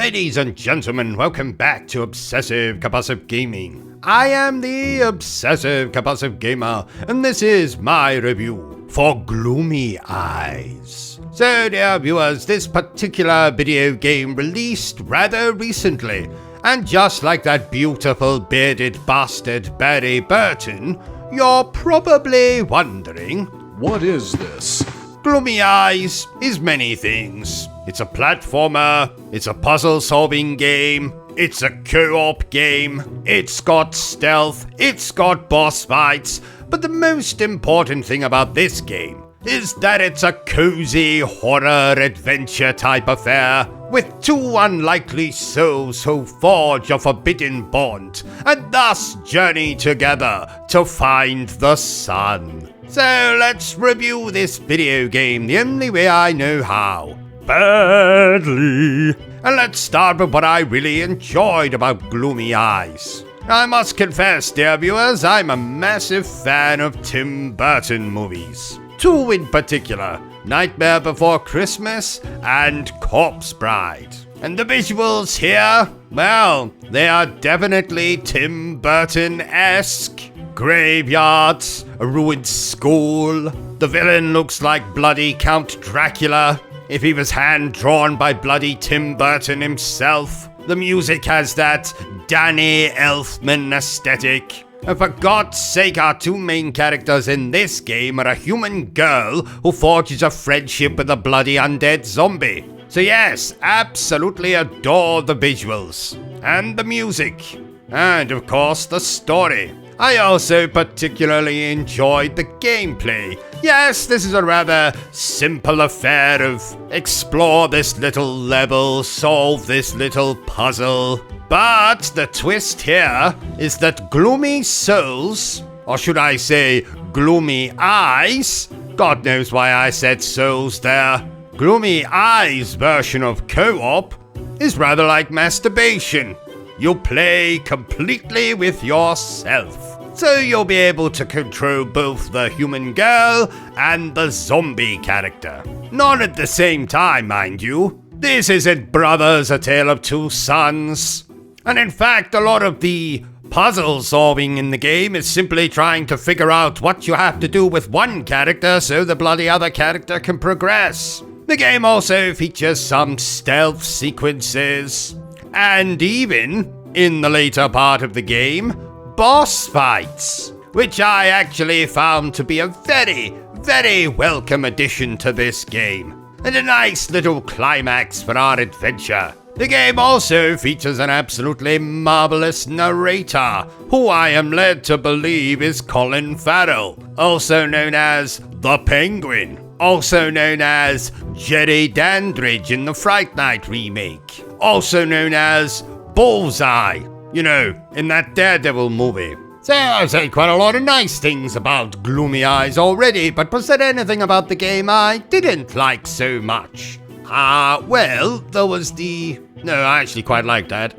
Ladies and gentlemen, welcome back to Obsessive Compulsive Gaming. I am the Obsessive Compulsive Gamer, and this is my review for Gloomy Eyes. So dear viewers, this particular video game released rather recently, and just like that beautiful bearded bastard Barry Bertrum, you're probably wondering, what is this? Gloomy Eyes is many things. It's a platformer, it's a puzzle-solving game, it's a co-op game, it's got stealth, it's got boss fights, but the most important thing about this game is that it's a cozy horror adventure type affair with two unlikely souls who forge a forbidden bond and thus journey together to find the sun. So let's review this video game the only way I know how. Badly. And let's start with what I really enjoyed about Gloomy Eyes. I must confess, dear viewers, I'm a massive fan of Tim Burton movies. Two in particular, Nightmare Before Christmas and Corpse Bride. And the visuals here, well, they are definitely Tim Burton-esque. Graveyards, a ruined school. The villain looks like bloody Count Dracula, if he was hand-drawn by bloody Tim Burton himself. The music has that Danny Elfman aesthetic. And for God's sake, our two main characters in this game are a human girl who forges a friendship with a bloody undead zombie. So yes, absolutely adore the visuals. And the music. And of course the story. I also particularly enjoyed the gameplay. Yes, this is a rather simple affair of explore this little level, solve this little puzzle. But the twist here is that Gloomy Souls, or should I say Gloomy Eyes, God knows why I said souls there, Gloomy Eyes' version of co-op is rather like masturbation. You play completely with yourself. So you'll be able to control both the human girl and the zombie character. Not at the same time, mind you. This isn't Brothers, A Tale of Two Sons. And in fact, a lot of the puzzle solving in the game is simply trying to figure out what you have to do with one character so the bloody other character can progress. The game also features some stealth sequences, and even, in the later part of the game, boss fights, which I actually found to be a very, very welcome addition to this game, and a nice little climax for our adventure. The game also features an absolutely marvelous narrator, who I am led to believe is Colin Farrell, also known as the Penguin, also known as Jerry Dandridge in the Fright Night remake, also known as Bullseye, you know, in that Daredevil movie. So I've said quite a lot of nice things about Gloomy Eyes already, but was there anything about the game I didn't like so much? Well, there was the... No, I actually quite liked that.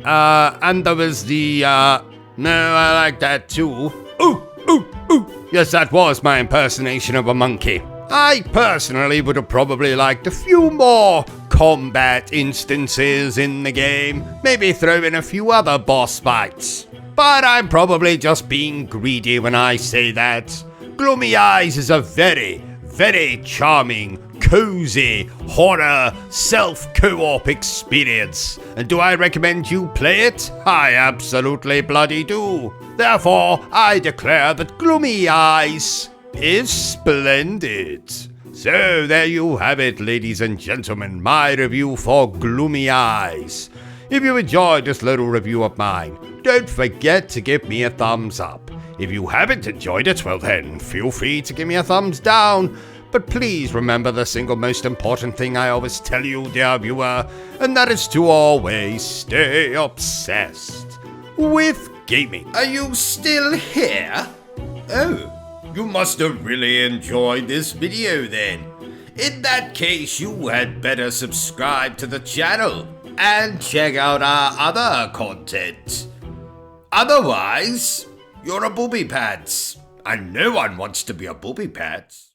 And there was the, No, I like that too. Ooh. Yes, that was my impersonation of a monkey. I personally would have probably liked a few more combat instances in the game. Maybe throw in a few other boss fights. But I'm probably just being greedy when I say that. Gloomy Eyes is a very, very charming, cozy, horror, self-co-op experience. And do I recommend you play it? I absolutely bloody do. Therefore, I declare that Gloomy Eyes is splendid. So there you have it, ladies and gentlemen, my review for Gloomy Eyes. If you enjoyed this little review of mine, don't forget to give me a thumbs up. If you haven't enjoyed it, well then, feel free to give me a thumbs down. But please remember the single most important thing I always tell you, dear viewer, and that is to always stay obsessed with gaming. Are you still here? Oh. You must have really enjoyed this video then. In that case, you had better subscribe to the channel and check out our other content. Otherwise, you're a booby pants, and no one wants to be a booby pants.